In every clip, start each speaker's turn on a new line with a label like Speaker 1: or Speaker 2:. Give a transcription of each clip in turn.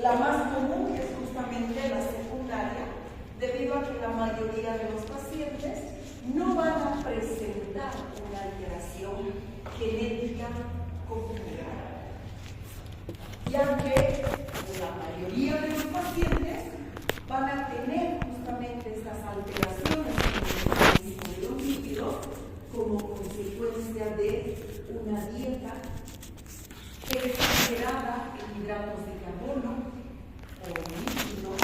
Speaker 1: La más común es justamente la secundaria, debido a que la mayoría de los pacientes no van a presentar una alteración genética configurada, ya que la mayoría de los pacientes van a tener justamente estas alteraciones en el metabolismo de los lípidos como consecuencia de una dieta exagerada en hidratos de carbono o lípidos,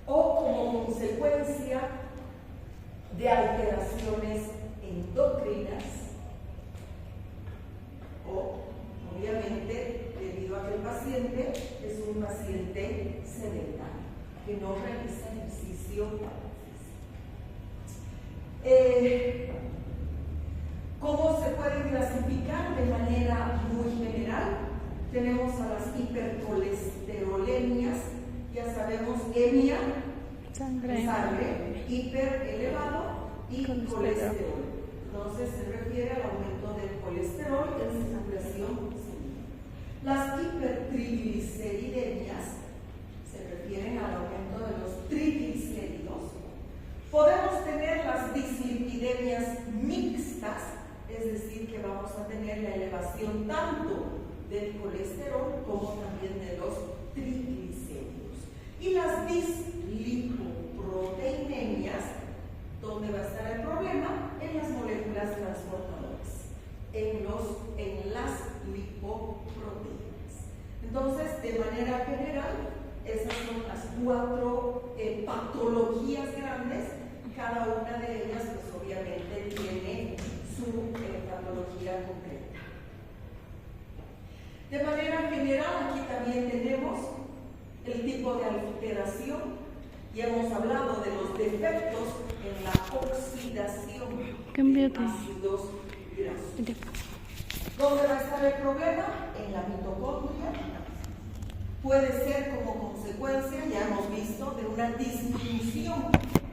Speaker 1: o como consecuencia de alteraciones endocrinas, o obviamente debido a que el paciente es un paciente sedentario que no realiza ejercicio físico. ¿Cómo se pueden clasificar de manera muy general? Tenemos a las hipercolesterolemias, ya sabemos, hemia, sangre, hiper elevado y colesterol. Entonces se refiere al aumento del colesterol en circulación sanguínea. Las hipertrigliceridemias se refieren al aumento de los triglicéridos. Podemos tener las dislipidemias mixtas, es decir, que vamos a tener la elevación tanto del colesterol como también de los triglicéridos. Y las dislipoproteinemias, ¿dónde va a estar el problema? En las moléculas transportadoras, en las lipoproteínas. Entonces, de manera general, esas son las 4 patologías grandes. Cada una de ellas, pues obviamente, tiene su patología concreta. De manera general, aquí también tenemos el tipo de alteración y hemos hablado de los defectos en la oxidación de ácidos grasos. ¿Dónde va a estar el problema? En la mitocondria. Puede ser como consecuencia, ya hemos visto, de una disminución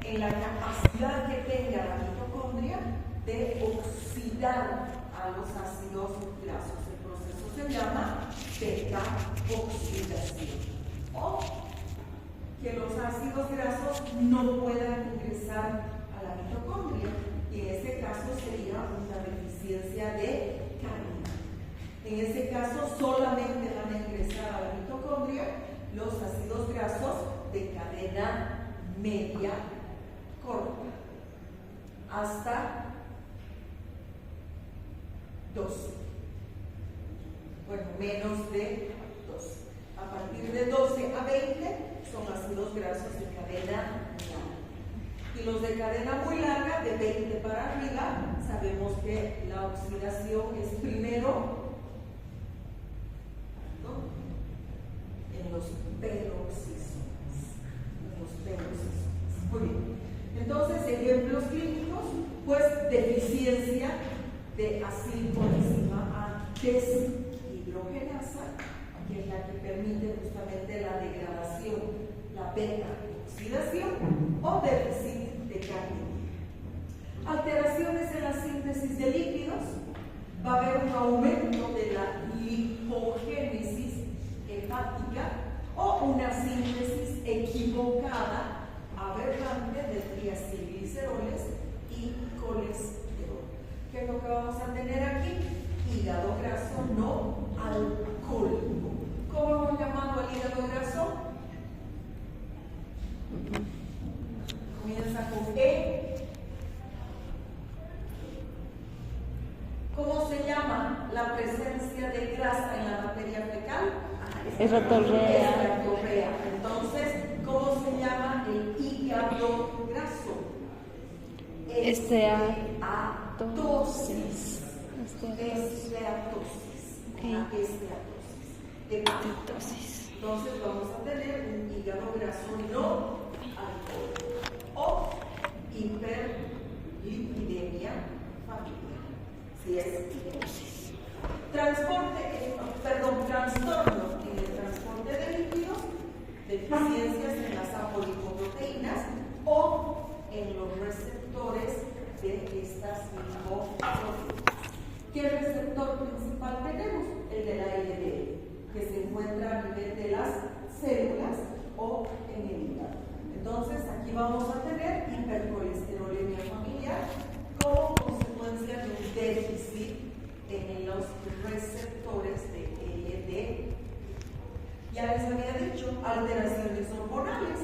Speaker 1: en la capacidad que tenga la mitocondria de oxidar a los ácidos grasos. El proceso se llama beta-oxidación. O que los ácidos grasos no puedan ingresar a la mitocondria, y en este caso sería una deficiencia de cadena. En este caso solamente van a ingresar a la mitocondria los ácidos grasos de cadena media corta hasta 12. Bueno, menos de 12. A partir de 12 a 20 son ácidos grasos de cadena larga. Y los de cadena muy larga, de 20 para arriba, sabemos que la oxidación es primero, ¿no?, en los peroxisomas. Muy bien. Entonces, ejemplos clínicos, pues deficiencia de acilcoenzima A deshidrogenasa, que es la que permite justamente la degradación, la beta-oxidación, o déficit de carnitina. Alteraciones en la síntesis de lípidos, va a haber un aumento de la lipogénesis hepática o una síntesis equivocada, aberrante, de triacilgliceroles y colesterol. ¿Qué es lo que vamos a tener aquí? Hígado graso no alcohólico. ¿Cómo hemos llamado al hígado graso? Comienza con E. ¿Cómo se llama la presencia de grasa en la materia fecal? Esteatorrea. Entonces, ¿cómo se llama el hígado graso? Esteatosis. Entonces vamos a tener un hígado graso no alcohólico o hiperlipidemia familiar. Si es cirrosis. Trastorno en el transporte de lípidos, deficiencias en las apolipoproteínas o en los receptores de estas lipoproteínas. ¿Qué receptor principal tenemos? El de la LDL, que se ya les había dicho, alteraciones hormonales,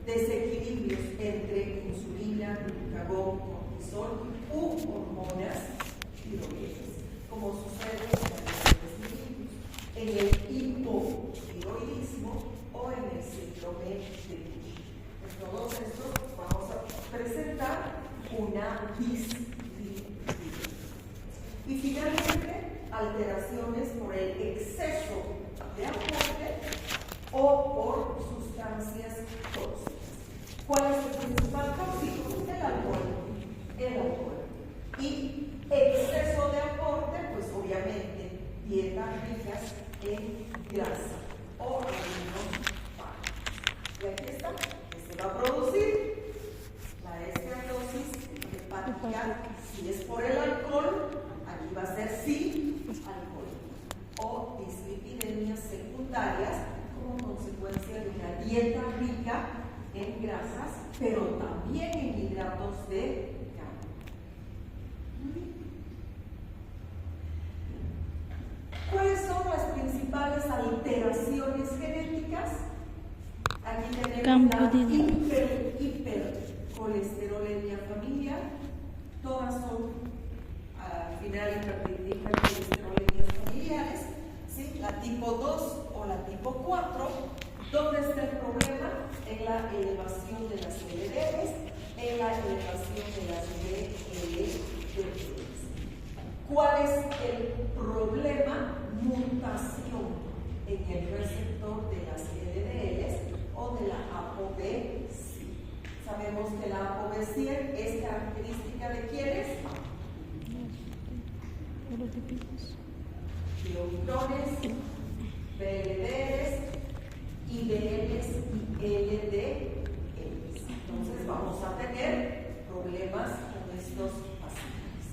Speaker 1: desequilibrios entre insulina, glucagón, cortisol u hormonas tiroideas, como sucede en el hipotiroidismo o en el síndrome de Cushing. En todos estos vamos a presentar una dislipidemia. Y finalmente, alteraciones por el exceso de aporte o por sustancias tóxicas. ¿Cuál es el principal tóxico? El alcohol. El alcohol. Y exceso de aporte, pues obviamente dietas ricas en grasa o alimentos bajos. Y aquí está, que se va a producir la esteatosis hepática. Si es por el alcohol, aquí va a ser sí alcohol. O dislipidemias secundarias como consecuencia de una dieta rica en grasas, pero también en hidratos de carbono. ¿Cuáles son las principales alteraciones genéticas? Aquí tenemos la hipercolesterolemia familiar. Todas son, al final, hipercolesterolemias familiares. ¿Sí? La tipo 2 o la tipo 4. ¿Dónde está el problema? En la elevación de las LDLs, en la elevación de las LDLs. ¿Cuál es el problema? Mutación en el receptor de las LDLs o de la ApoB100. Sabemos que la ApoB100 es característica de ¿quiénes? Biotirones, BLDLs, IDLs y LDLs. Entonces vamos a tener problemas con estos pacientes.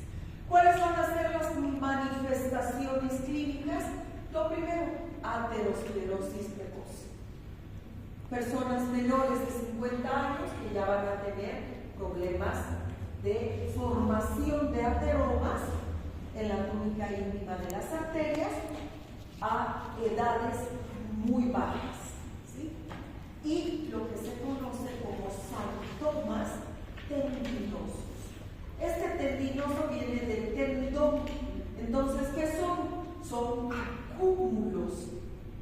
Speaker 1: ¿Cuáles van a ser las manifestaciones clínicas? Lo primero, aterosclerosis precoz. Personas menores de 50 años que ya van a tener problemas de formación de ateromas en la túnica íntima de las arterias a edades muy bajas. ¿Sí? Y lo que se conoce como sarcomas tendinosos. Este tendinoso viene del tendón. Entonces, ¿qué son? Son acúmulos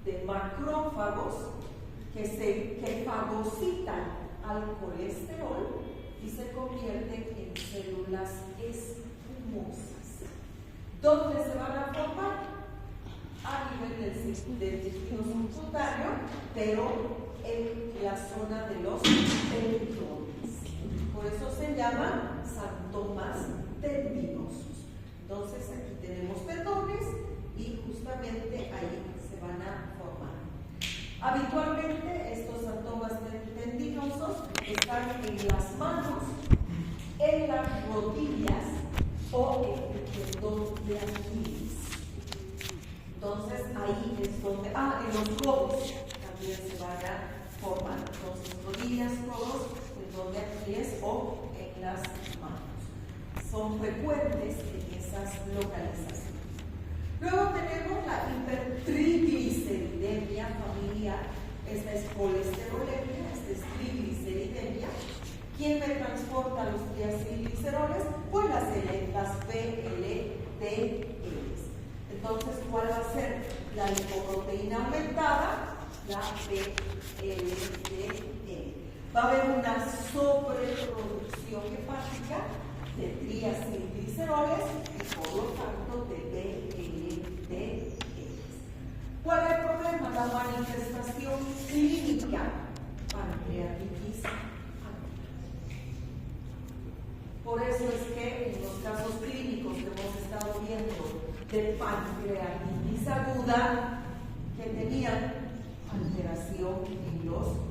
Speaker 1: de macrófagos que fagocitan al colesterol y se convierten en células espumosas. ¿Dónde se van a formar? A nivel del tejido subcutáneo, pero en la zona de los tendones. Por eso se llaman sarcomas tendinosos. Entonces aquí tenemos tendones y justamente ahí se van a formar. Habitualmente estos sarcomas tendinosos están en las manos, en las rodillas o en el tendón de Aquiles. Entonces ahí es donde, en los codos también se van a formar. Entonces rodillas, codos, tendón de Aquiles o en las manos. Son frecuentes en esas localizaciones. Luego tenemos la hipertrigliceridemia familiar. Esta es colesterolemia, esta es trigliceridemia. ¿Quién me transporta los triacilgliceroles? Pues las VLDLs. Entonces, ¿cuál va a ser la lipoproteína aumentada? La VLDL. Va a haber una sobreproducción hepática de triacilgliceroles y por lo tanto de VLDLs. ¿Cuál es el problema? La manifestación clínica, pancreatitis aguda. Por eso es que en los casos clínicos que hemos estado viendo de pancreatitis aguda, que tenían alteración en los lípidos,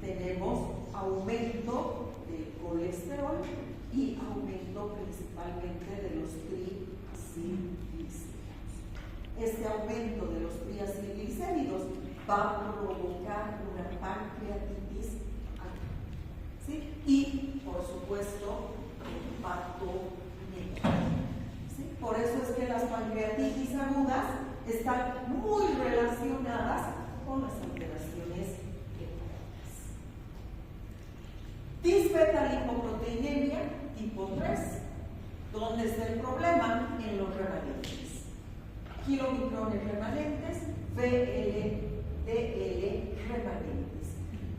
Speaker 1: tenemos aumento del colesterol y aumento principalmente de los triglicéridos. Este aumento de los triglicéridos va a provocar una pancreatitis aguda. ¿Sí? Y, por supuesto, el impacto negro. ¿Sí? Por eso es que las pancreatitis agudas están muy relacionadas con las alteraciones hepáticas. Disbeta-lipoproteinemia tipo 3. ¿Dónde está el problema? En los remanentes. Kilomicrones remanentes, VLDL remanentes.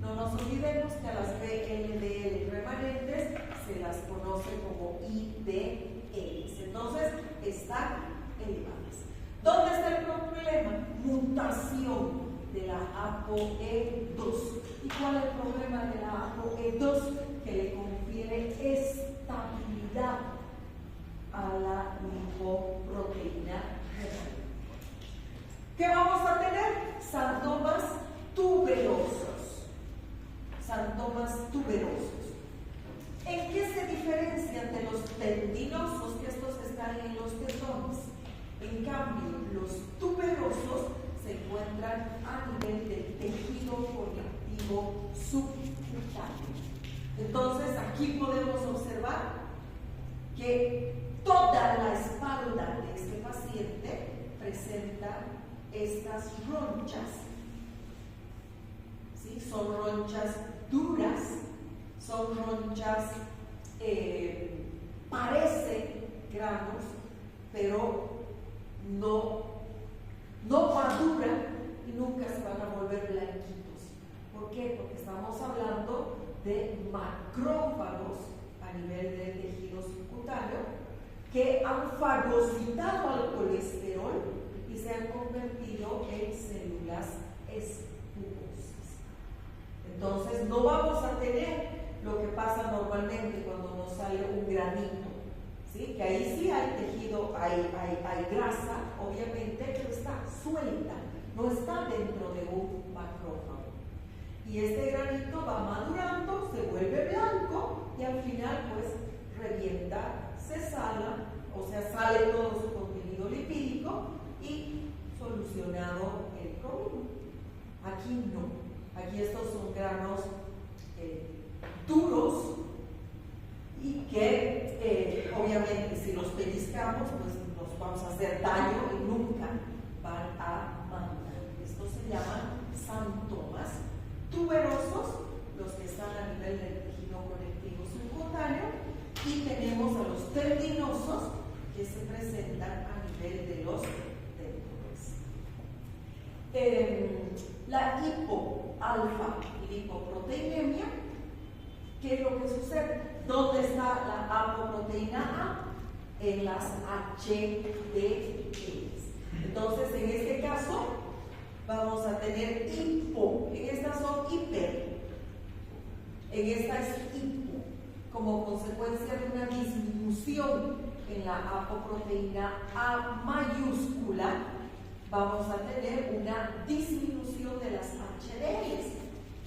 Speaker 1: No nos olvidemos que a las VLDL remanentes se las conoce como IDLs. Entonces, están elevadas. ¿Dónde está el problema? Mutación de la ApoE2. ¿Y cuál es el problema de la ApoE2? Que le confiere estabilidad a la lipoproteína remanente. ¿Qué vamos a tener? Sarcomas tuberosos. Sarcomas tuberosos. ¿En qué se diferencian de los tendinosos, que estos están en los tendones? En cambio, los tuberosos se encuentran a nivel del tejido conectivo subcutáneo. Entonces, aquí podemos observar que toda la espalda de este paciente presenta estas ronchas. ¿Sí? Son ronchas duras, son ronchas, parecen granos, pero no maduran y nunca se van a volver blanquitos. ¿Por qué? Porque estamos hablando de macrófagos a nivel del tejido subcutáneo que han fagocitado al colesterol y se han convertido en células espumosas. Entonces no vamos a tener lo que pasa normalmente cuando nos sale un granito, ¿sí? Que ahí sí hay tejido, hay grasa, obviamente, pero está suelta, no está dentro de un macrófago. Y este granito va madurando, se vuelve blanco y al final pues revienta, se sala, o sea, sale todo su contenido lipídico y solucionado el problema. Aquí no, aquí estos son granos duros y que obviamente si los pellizcamos pues nos vamos a hacer daño y nunca van a madurar. Estos se llaman xantomas tuberosos, los que están a nivel del tejido conectivo subcutáneo, y tenemos a los tendinosos que se presentan a nivel de los tendones. La hipoalfa-lipoproteinemia, ¿qué es lo que sucede? ¿Dónde está la apoproteína A? En las HDLs. Entonces, en este caso, vamos a tener hipo. En estas son hiper. En esta es hipo. Como consecuencia de una disminución en la apoproteína A mayúscula, vamos a tener una disminución de las HDLs.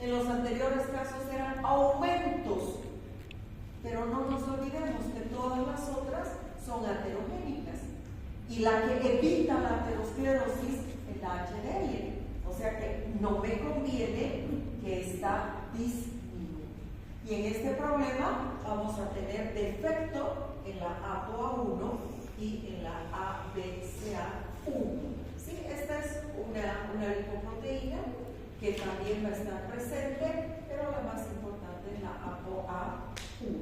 Speaker 1: En los anteriores casos eran aumentos, pero no nos olvidemos que todas las otras son aterogénicas y la que evita la aterosclerosis es la HDL, o sea que no me conviene que esta disminuya. Y en este problema vamos a tener defecto en la ApoA1 y en la ABCA1. ¿Sí? Esta es una lipoproteína que también va a estar presente, pero la más importante es la ApoA1.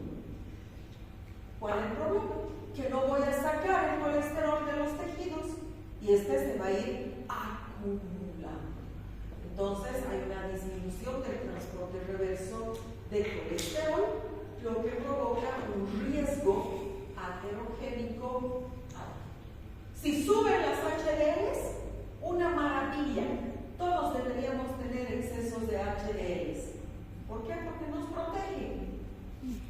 Speaker 1: ¿Cuál es el problema? Que no voy a sacar el colesterol de los tejidos y este se va a ir acumulando. Entonces hay una disminución del transporte reverso de colesterol, lo que provoca un riesgo aterogénico alto. Si suben las HDLs, una maravilla. Todos deberíamos tener excesos de HDLs. ¿Por qué? Porque nos protegen.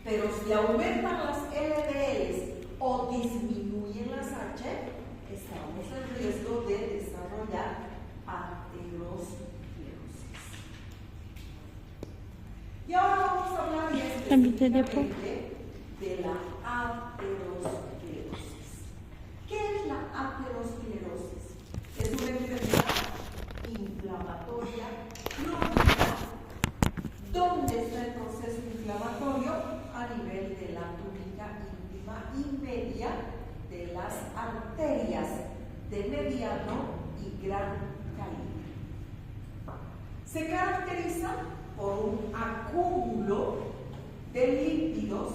Speaker 1: Pero si aumentan las LDLs o disminuyen las H, estamos en riesgo de desarrollar aterosclerosis. Y ahora vamos a hablar específicamente de la aterosclerosis. ¿Qué es la aterosclerosis? Es una enfermedad inflamatoria crónica. ¿Dónde está el proceso inflamatorio? A nivel de la túnica íntima y media de las arterias de mediano y gran calibre. Se caracteriza por un acúmulo de lípidos,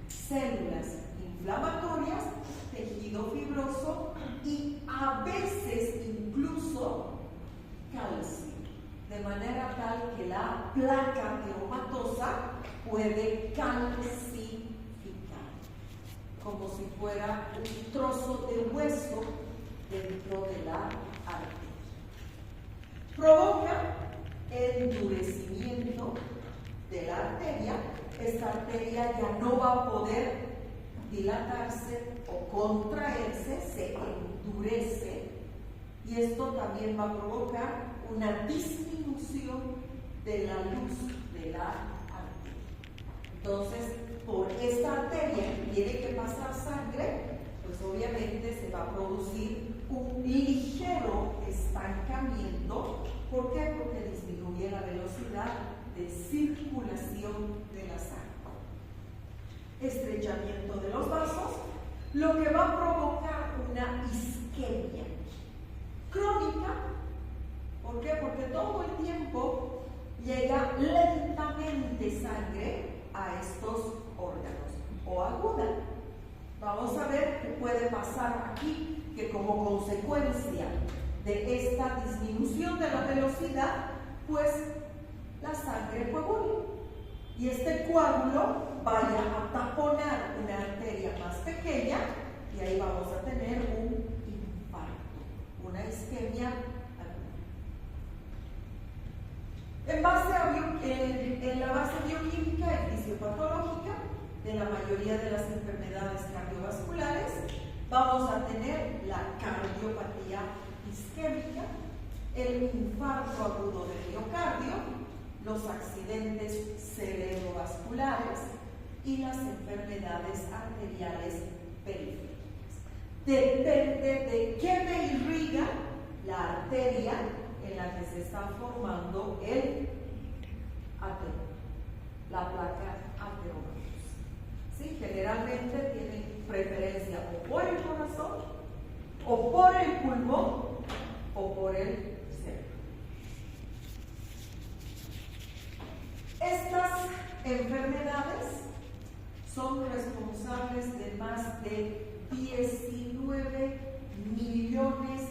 Speaker 1: células inflamatorias, tejido fibroso y a veces incluso calcio, de manera tal que la placa ateromatosa puede calcificar, como si fuera un trozo de hueso dentro de la arteria. Provoca endurecimiento de la arteria. Esta arteria ya no va a poder dilatarse o contraerse, se endurece, y esto también va a provocar una disminución de la luz de la arteria. Entonces, por esta arteria que tiene que pasar sangre, pues obviamente se va a producir un ligero estancamiento. ¿Por qué? Porque disminuye la velocidad de circulación de la sangre. Estrechamiento de los vasos, lo que va a provocar una isquemia crónica. ¿Por qué? Porque todo el tiempo llega lentamente sangre a estos órganos, o aguda. Vamos a ver qué puede pasar aquí, que como consecuencia de esta disminución de la velocidad, pues la sangre coagula, y este coágulo vaya a taponar una arteria más pequeña, y ahí vamos a tener un infarto, una isquemia aguda. En la base bioquímica y fisiopatológica de la mayoría de las enfermedades cardiovasculares, vamos a tener la cardiopatía isquémica, el infarto agudo del miocardio, los accidentes cerebrovasculares y las enfermedades arteriales periféricas. Depende de qué me irriga la arteria en la que se está formando el ateroma, la placa ateromatosa. ¿Sí? Generalmente tienen preferencia o por el corazón, o por el pulmón, o por el cerebro. Estas enfermedades son responsables de más de 19 millones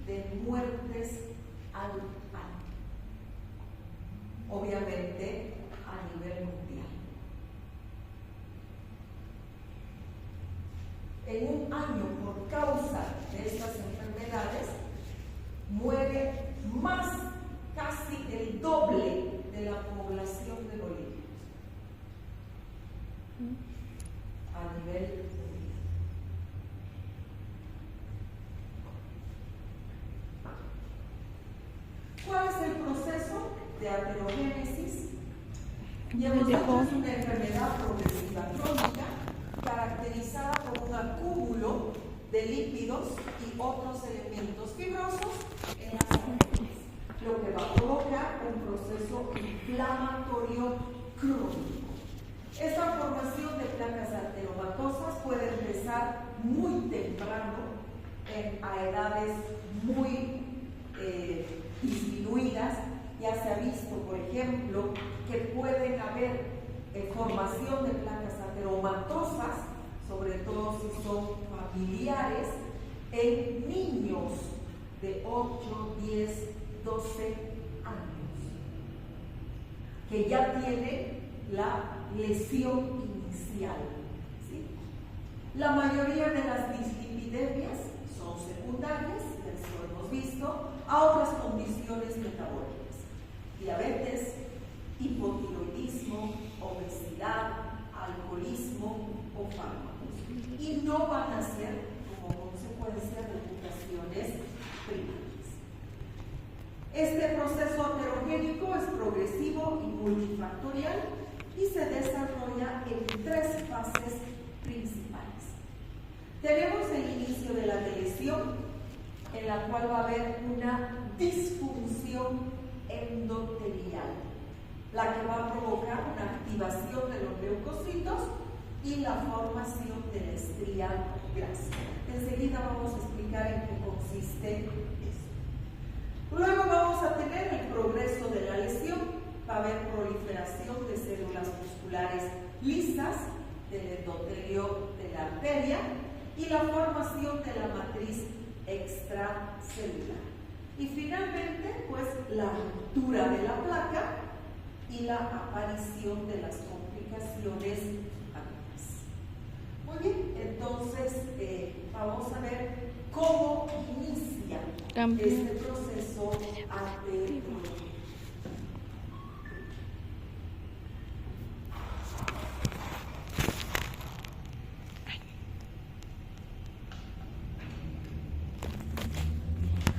Speaker 1: de muertes al año, obviamente a nivel mundial. En un año, por causa de estas enfermedades, muere más, casi el doble de la población de Bolivia a nivel mundial. ¿Cuál es el proceso de aterogénesis? Y hemos dicho que es una enfermedad progresiva crónica caracterizada por un acúmulo de lípidos y otros elementos fibrosos en las arterias, lo que va a provocar un proceso inflamatorio crónico. Esta formación de placas arteromatosas puede empezar muy temprano, a edades muy disminuidas. Ya se ha visto, por ejemplo, que pueden haber formación de placas ateromatosas, sobre todo si son familiares, en niños de 8, 10, 12 años, que ya tienen la lesión inicial. ¿Sí? La mayoría de las dislipidemias son secundarias, eso hemos visto, a otras condiciones metabólicas: diabetes, hipotiroidismo, obesidad, alcoholismo o fármacos, y no van a ser como consecuencia de mutaciones primarias. Este proceso aterogénico es progresivo y multifactorial y se desarrolla en 3 fases principales. Tenemos el inicio de la lesión, en la cual va a haber una disfunción endotelial, la que va a provocar una activación de los leucocitos y la formación de la estría grasa. Enseguida vamos a explicar en qué consiste esto. Luego vamos a tener el progreso de la de la matriz extracelular. Y finalmente, pues, la ruptura de la placa y la aparición de las complicaciones agudas. Muy bien, entonces vamos a ver cómo inicia este proceso arteriológico.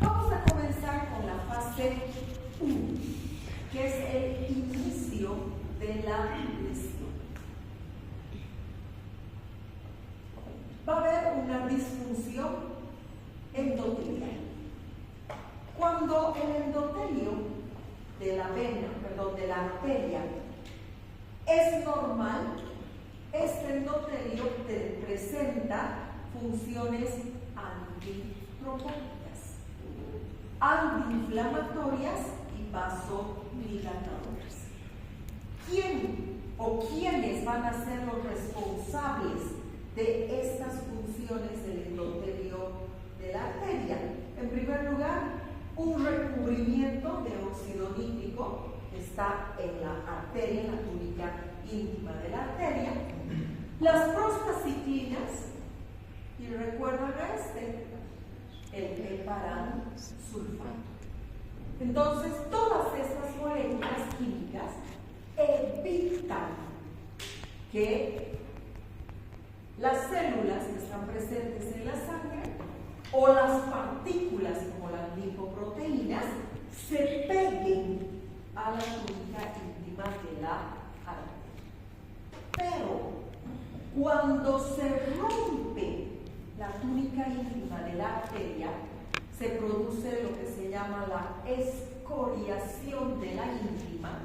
Speaker 1: Vamos a comenzar con la fase 1, que es el inicio de la lesión. Va a haber una disfunción endotelial. Cuando el endotelio de la vena, de la arteria, es normal, este endotelio presenta funciones antitrombóticas, antiinflamatorias y vasodilatadoras. ¿Quién o quiénes van a ser los responsables de estas funciones del endotelio de la arteria? En primer lugar, un recubrimiento de óxido nítrico que está en la arteria, en la túnica íntima de la arteria. Las prostaciclinas, y recuerdan el heparansulfato. Entonces, todas estas moléculas químicas evitan que las células que están presentes en la sangre o las partículas como las lipoproteínas se peguen a la túnica íntima de la arteria. Pero cuando se rompe la túnica íntima de la arteria, se produce lo que se llama la escoriación de la íntima.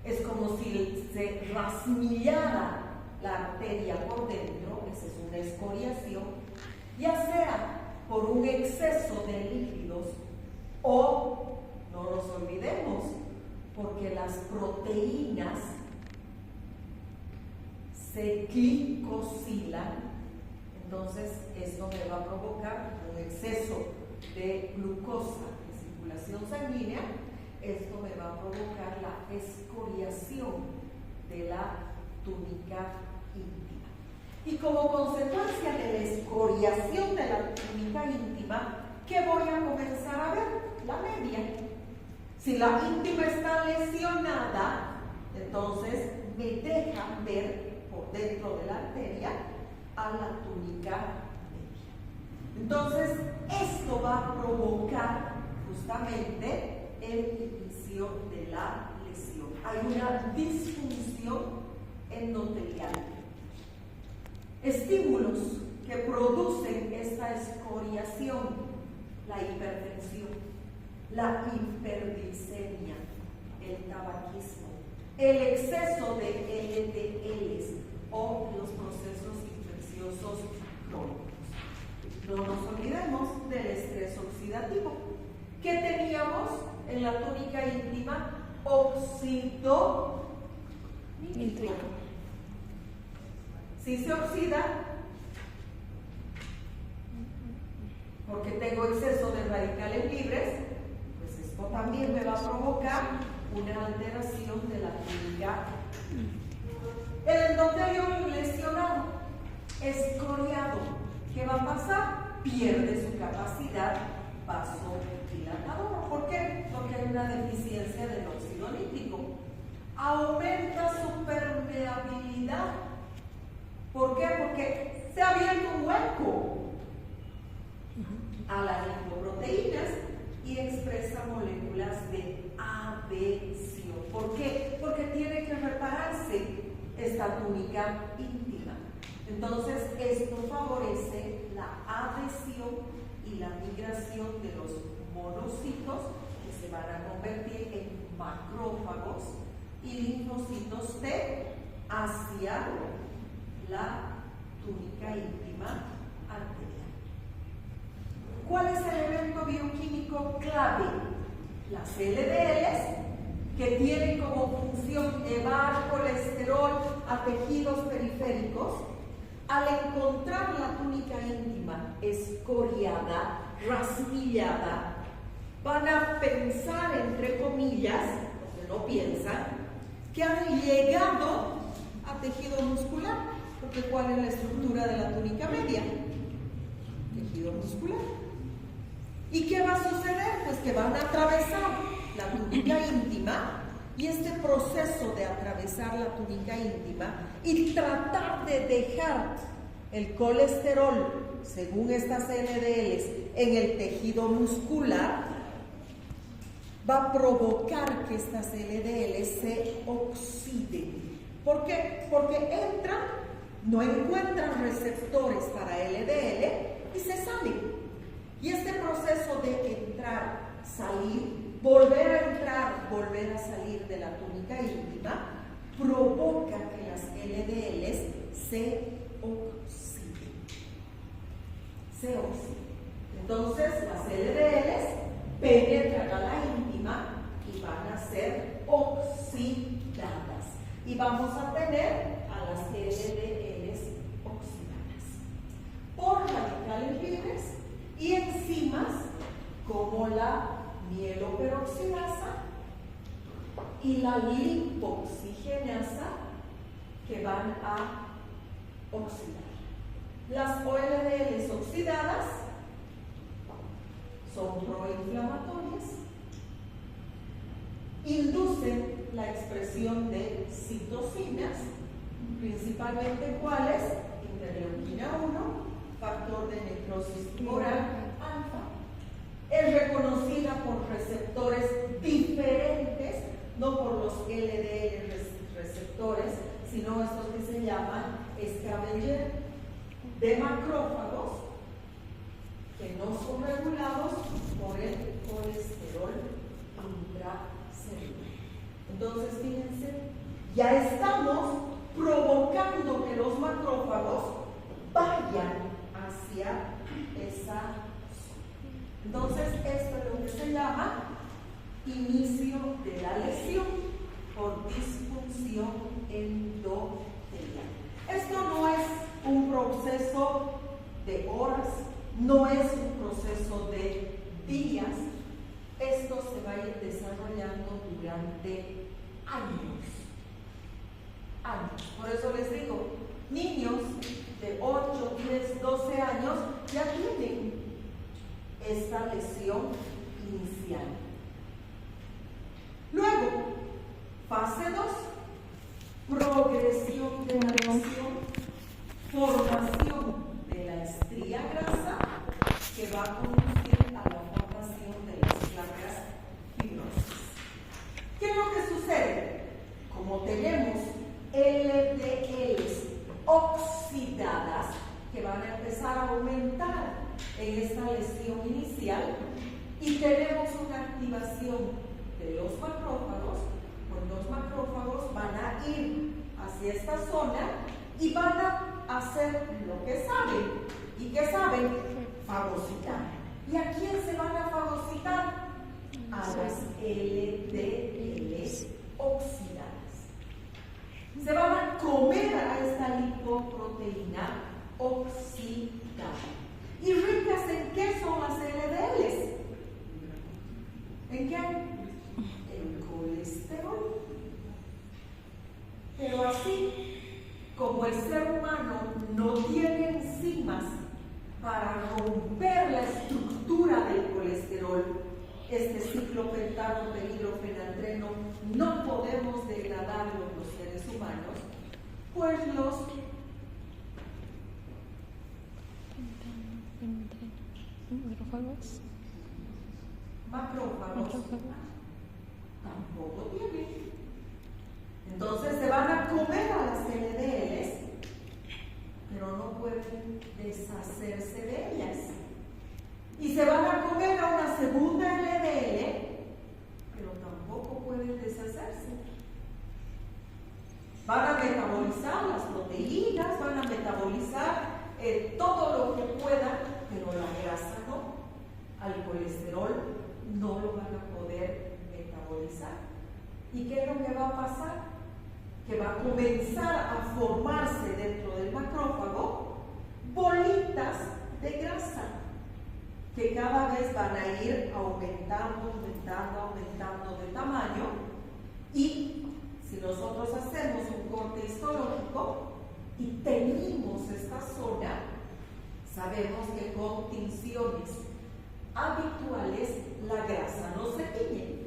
Speaker 1: Es como si se rasmillara la arteria por dentro, esa es una escoriación, ya sea por un exceso de líquidos o, no nos olvidemos, porque las proteínas se glicosilan. Entonces, esto me va a provocar un exceso de glucosa en circulación sanguínea. Esto me va a provocar la escoriación de la túnica íntima. Y como consecuencia de la escoriación de la túnica íntima, ¿qué voy a comenzar a ver? La media. Si la íntima está lesionada, entonces me dejan ver por dentro de la arteria a la túnica media. Entonces, esto va a provocar justamente el inicio de la lesión. Hay una disfunción endotelial. Estímulos que producen esta escoriación: la hipertensión, la hiperglicemia, el tabaquismo, el exceso de LDLs o los procesos infecciosos crónicos. No nos olvidemos del estrés oxidativo. ¿Qué teníamos en la túnica íntima? Óxido nítrico. Si se oxida, porque tengo exceso de radicales libres, pues esto también me va a provocar una alteración de la túnica. El endotelio lesionado, escoriado, ¿qué va a pasar? Pierde su capacidad vasodilatadora. ¿Por qué? Porque hay una deficiencia del óxido nítrico. Aumenta su permeabilidad. ¿Por qué? Porque se ha abierto un hueco a las lipoproteínas y expresa moléculas de adhesión. ¿Por qué? Porque tiene que repararse esta túnica íntima. Entonces, esto favorece la adhesión y la migración de los monocitos, que se van a convertir en macrófagos, y linfocitos T hacia la túnica íntima arterial. ¿Cuál es el evento bioquímico clave? Las LDLs, que tienen como función llevar colesterol a tejidos periféricos, al encontrar la túnica íntima escoriada, raspillada, van a pensar, entre comillas, porque no piensan, que han llegado a tejido muscular, porque ¿cuál es la estructura de la túnica media? Tejido muscular. ¿Y qué va a suceder? Pues que van a atravesar la túnica íntima, y este proceso de atravesar la túnica íntima y tratar de dejar el colesterol, según estas LDLs, en el tejido muscular, va a provocar que estas LDLs se oxiden. ¿Por qué? Porque entran, no encuentran receptores para LDL y se salen. Y este proceso de entrar, salir, volver a entrar, volver a salir de la túnica íntima, provoca que las LDLs se oxiden. Se oxiden. Entonces, las LDLs penetran a la íntima y van a ser oxidadas. Y vamos a tener a las LDLs oxidadas por radicales libres y enzimas como la mieloperoxidasa y la lipoxigenasa que van a oxidar. Las OLDLs oxidadas son proinflamatorias, inducen la expresión de citocinas, principalmente cuáles: interleuquina 1, factor de necrosis tumoral alfa. Es reconocida por receptores diferentes, no por los LDL receptores, sino estos que se llaman scavenger de macrófagos, que no son regulados por el colesterol intracelular. Entonces, fíjense, ya estamos provocando que los macrófagos vayan hacia esa zona. Entonces, esto es lo que se llama inicio de la lesión por disfunción endotelial. Esto no es un proceso de horas, no es un proceso de días. Esto se va a ir desarrollando durante años. Por eso les digo, niños de 8, 10, 12 años ya tienen esta lesión inicial. Luego, fase 2, progresión de la lesión, formación de la estría grasa, que va a conducir a la formación de las placas fibrosas. ¿Qué es lo que sucede? Como tenemos LDLs oxidadas que van a empezar a aumentar en esta lesión inicial y tenemos una activación de los macrófagos, pues los macrófagos van a ir hacia esta zona y van a hacer lo que saben. ¿Y qué saben? Fagocitar. ¿Y a quién se van a fagocitar? A las LDLs oxidadas. Se van a comer a esta lipoproteína oxidada. ¿Y ricas en qué son las LDLs? ¿En qué? En colesterol. Pero así, como el ser humano no tiene enzimas para romper la estructura del colesterol, este ciclopentano peridrofenaldreno, no podemos degradarlo los seres humanos, pues los macrófagos tampoco tienen. Entonces se van a comer a las LDLs, pero no pueden deshacerse de ellas. Y se van a comer a una segunda LDL, pero tampoco pueden deshacerse. Van a metabolizar las proteínas, van a metabolizar todo lo que puedan, pero la grasa no. Al colesterol no lo van a poder metabolizar. ¿Y qué es lo que va a pasar? que va a comenzar a formarse dentro del macrófago bolitas de grasa que cada vez van a ir aumentando de tamaño, y si nosotros hacemos un corte histológico y teñimos esta zona, sabemos que con tinciones habituales la grasa no se tiñe.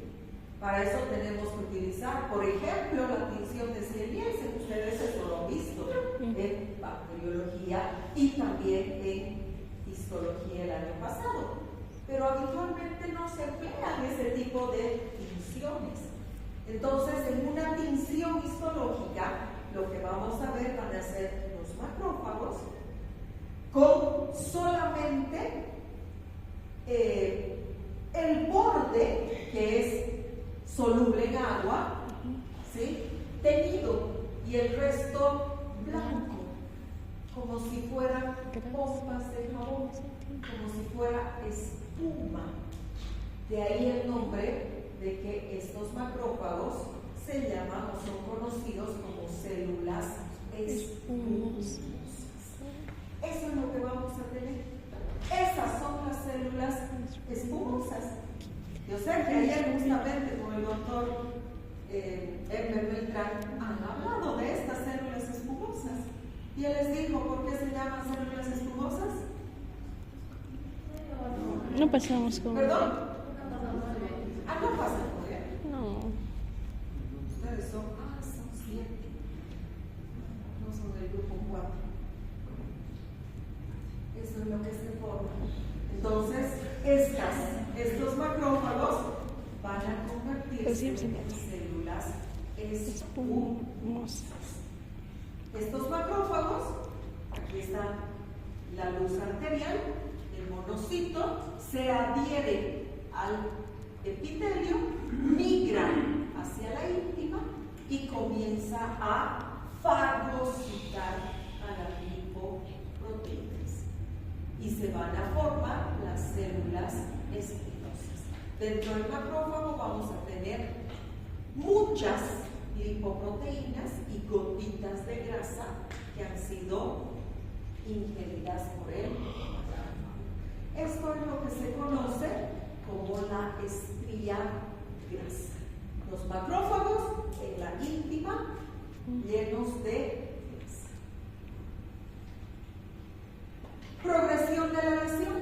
Speaker 1: Para eso tenemos que utilizar, por ejemplo, la tinción de Ciel-Nielsen. Ustedes eso lo han visto en bacteriología y también en histología el año pasado. Pero habitualmente no se emplean ese tipo de tinciones. Entonces, en una tinción histológica, lo que vamos a ver van a ser los macrófagos con solamente el borde, que es soluble en agua, ¿sí?, teñido, y el resto blanco, como si fueran pompas de jabón, como si fuera espuma. De ahí el nombre de que estos macrófagos se llaman o son conocidos como células espumosas. Eso es lo que vamos a tener. Esas son las células espumosas. Yo sé que ayer justamente con el doctor Ember Beltrán han hablado de estas células espumosas, y él les dijo por qué se llaman células espumosas.
Speaker 2: No pasamos con...
Speaker 1: ¿Perdón? No pasa por él.
Speaker 2: No.
Speaker 1: Ustedes son 7. No son del grupo 4. Eso es lo que se forma. Entonces, estos macrófagos van a convertirse en células espumosas. Estos macrófagos, aquí está la luz arterial, el monocito, se adhiere al epitelio, migra hacia la íntima y comienza a fagocitar a las lipoproteínas, y se van a formar las células espinosas. Dentro del macrófago vamos a tener muchas lipoproteínas y gotitas de grasa que han sido ingeridas por él. Esto es lo que se conoce como la estría grasa. Los macrófagos en la íntima llenos de grasa. Progresión de la lesión.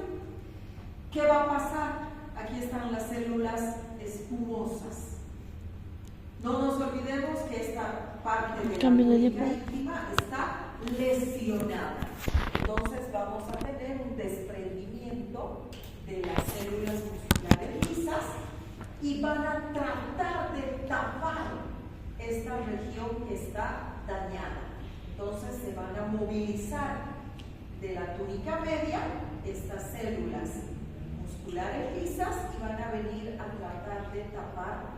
Speaker 1: ¿Qué va a pasar? Aquí están las células espumosas. No nos olvidemos que esta parte de la túnica íntima está lesionada. Entonces vamos a tener un desprendimiento de las células musculares lisas y van a tratar de tapar esta región que está dañada. Entonces se van a movilizar de la túnica media estas células musculares lisas y van a venir a tratar de tapar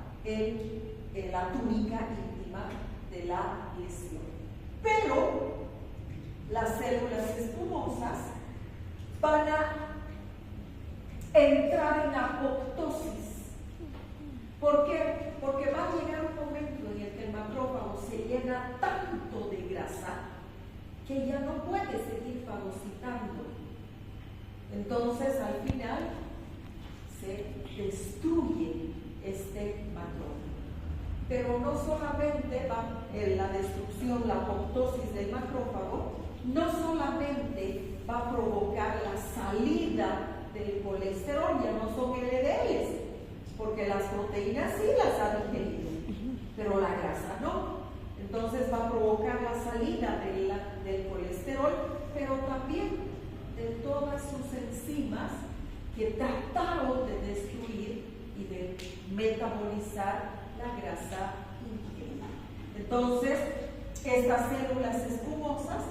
Speaker 1: la túnica íntima de la lesión. Pero las células espumosas van a entrar en apoptosis. ¿Por qué? Porque va a llegar un momento en el que el macrófago se llena tanto de grasa que ya no puede seguir fagocitando. Entonces, al final, se destruye este macrófago. Pero no solamente va la destrucción, la apoptosis del macrófago, no solamente va a provocar la salida del colesterol, ya no son LDLs, porque las proteínas sí las han digerido, pero la grasa no. Entonces va a provocar la salida del colesterol, pero también de todas sus enzimas que trataron de destruir y de metabolizar la grasa ingerida. Entonces, estas células espumosas,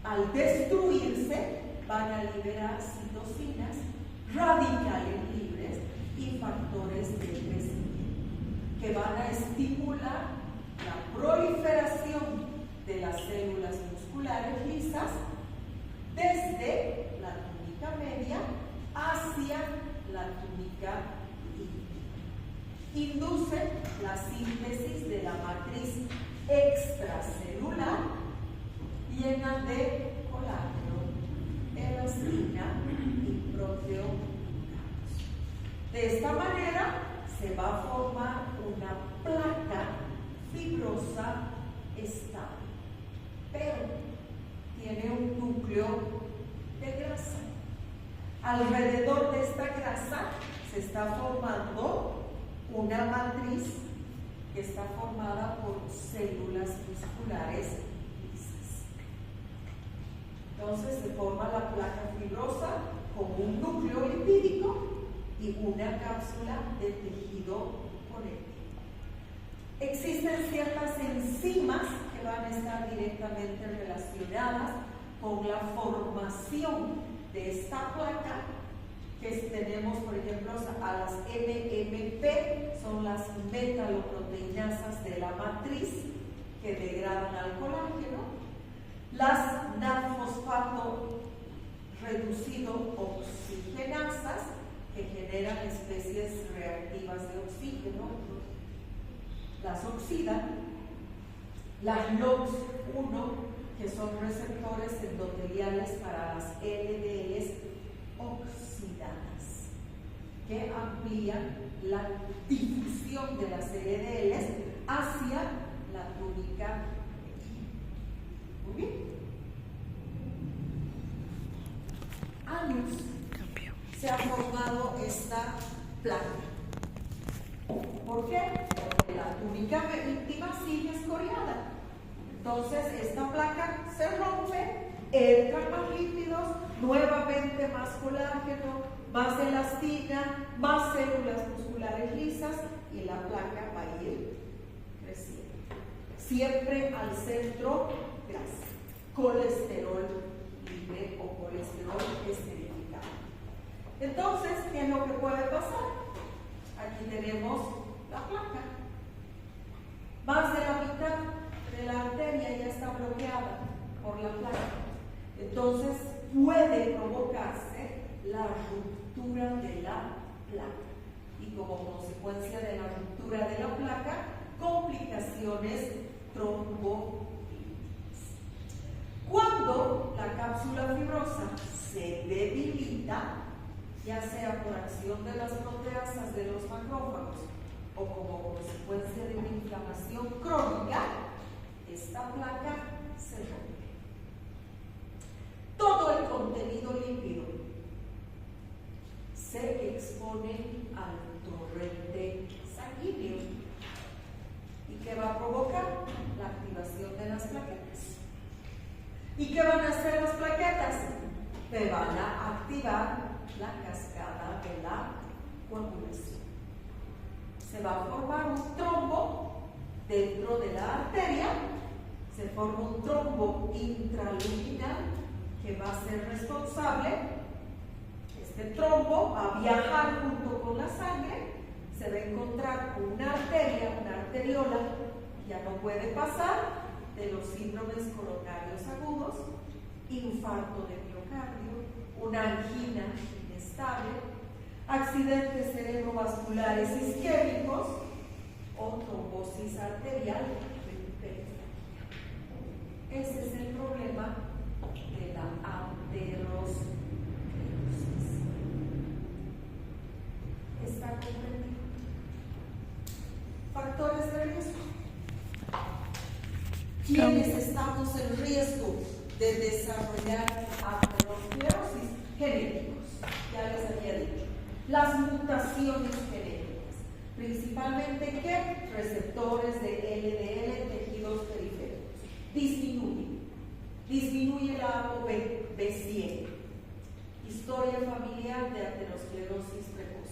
Speaker 1: al destruirse, van a liberar citocinas, radicales libres y factores de crecimiento que van a estimular la proliferación de las células musculares lisas desde la túnica media hacia la túnica íntima. Induce la síntesis de la matriz extracelular llena de colágeno, elastina y proteoglicanos. De esta manera se va a formar una placa fibrosa estable, pero tiene un núcleo de grasa. Alrededor de esta grasa se está formando una matriz que está formada por células musculares lisas. Entonces se forma la placa fibrosa con un núcleo lipídico y una cápsula de tejido conectivo. Existen ciertas enzimas que van a estar directamente relacionadas con la formación de esta placa, que tenemos, por ejemplo, a las MMP, son las metaloproteinasas de la matriz que degradan al colágeno, las NAD-fosfato reducido oxigenasas que generan especies reactivas de oxígeno, las oxidan, las LOX1, que son receptores endoteliales para las LDLs oxidadas, que amplían la difusión de las LDLs hacia la túnica. Muy bien. Años se ha formado esta placa. ¿Por qué? Porque la túnica íntima sigue escoriada. Entonces esta placa se rompe, entran más lípidos, nuevamente más colágeno, más elastina, más células musculares lisas y la placa va a ir creciendo. Siempre al centro, grasa, colesterol libre o colesterol esterificado. Entonces, ¿qué es lo que puede pasar? Aquí tenemos la placa. Más de la mitad de la arteria ya está bloqueada por la placa. Entonces puede provocarse la ruptura de la placa y como consecuencia de la ruptura de la placa, complicaciones trombocíticas. Cuando la cápsula fibrosa se debilita, ya sea por acción de las proteasas de los macrófagos o como consecuencia de una inflamación crónica, esta placa se rompe. Todo el contenido lípido se expone al torrente sanguíneo. ¿Y qué va a provocar? La activación de las plaquetas. ¿Y qué van a hacer las plaquetas? Me van a activar la cascada de la coagulación. Se va a formar un trombo dentro de la arteria, se forma un trombo intraluminal que va a ser responsable. Este trombo va a viajar junto con la sangre, se va a encontrar con una arteria, una arteriola, ya no puede pasar de los síndromes coronarios agudos, infarto de miocardio, una angina inestable, accidentes cerebrovasculares isquémicos o trombosis arterial periférica. Ese es el problema de la aterosclerosis. ¿Está comprendido? Factores de riesgo. ¿Quiénes estamos en riesgo de desarrollar aterosclerosis? Genéticos, ya les había dicho. Las mutaciones genéticas, principalmente ¿qué? Receptores de LDL, tejidos periféricos. Disminuye la ApoB100. Historia familiar de aterosclerosis precoz.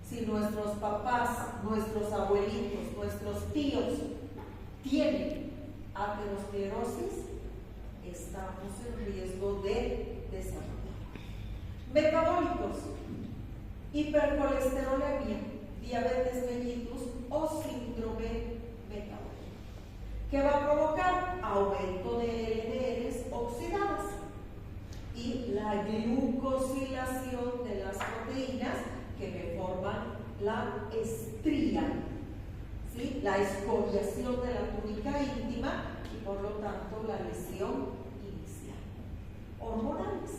Speaker 1: Si nuestros papás, nuestros abuelitos, nuestros tíos tienen aterosclerosis, estamos en riesgo de desarrollo. Metabólicos, hipercolesterolemia, diabetes mellitus o síndrome metabólico. ¿Qué va a provocar? Aumento de LDLs oxidadas y la glucosilación de las proteínas que me forman la estría. ¿sí? La escoriación de la túnica íntima y por lo tanto la lesión inicial. Hormonales,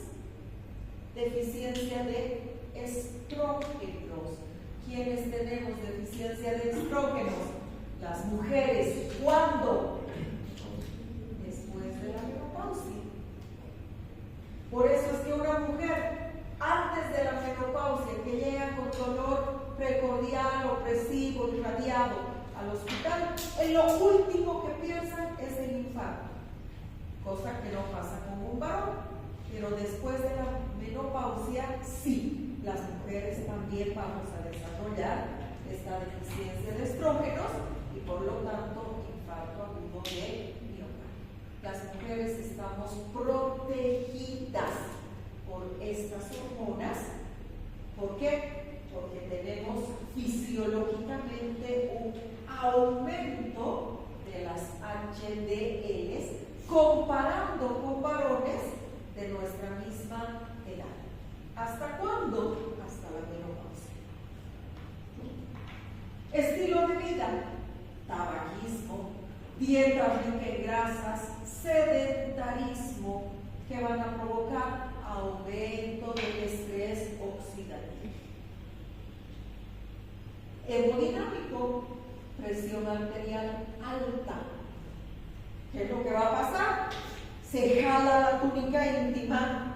Speaker 1: deficiencia de estrógenos. ¿Quiénes tenemos deficiencia de estrógenos? Las mujeres. ¿Cuándo? Después de la menopausia. Por eso es que una mujer antes de la menopausia que llega con dolor precordial, opresivo, irradiado al hospital, en lo último que piensan es el infarto, cosa que no pasa con un varón. Pero después de la menopausia, sí, las mujeres también vamos a desarrollar esta deficiencia de estrógenos y por lo tanto infarto agudo de miocardio. Las mujeres estamos protegidas por estas hormonas. ¿Por qué? Porque tenemos fisiológicamente un aumento de las HDLs comparando con varones de nuestra misma edad. ¿Hasta cuándo? Hasta la menopausia. Estilo de vida: tabaquismo, dieta rica en grasas, sedentarismo, que van a provocar aumento del estrés oxidativo. Hemodinámico: presión arterial alta. ¿Qué es lo que va a pasar? Se jala la túnica íntima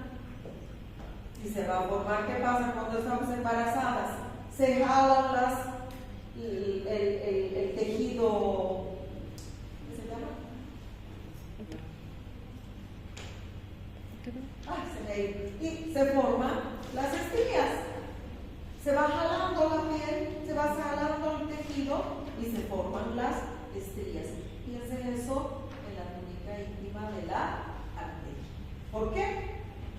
Speaker 1: y se va a formar. ¿Qué pasa cuando estamos embarazadas? Se jalan el tejido, ¿qué se llama? Y se forman las estrías. Se va jalando la piel, se va jalando el tejido y se forman las estrías. Piensen eso en la túnica íntima de la arteria. ¿Por qué?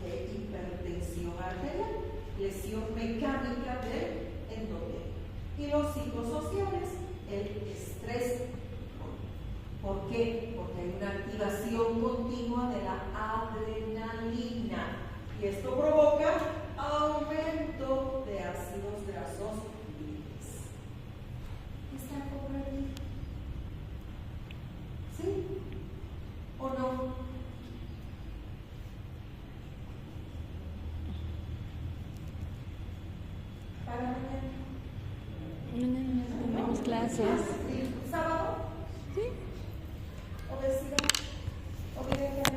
Speaker 1: Porque hipertensión arterial, lesión mecánica del endotelio. Y los psicosociales, el estrés. ¿Por qué? Porque hay una activación continua de la adrenalina y esto provoca aumento de ácidos grasos libres. ¿Está comprendido? ¿Sí? ¿O no? ¿Para mañana?
Speaker 2: Mañana tenemos clases.
Speaker 1: ¿Sábado?
Speaker 2: Sí.
Speaker 1: ¿Obesidad? ¿Obesidad?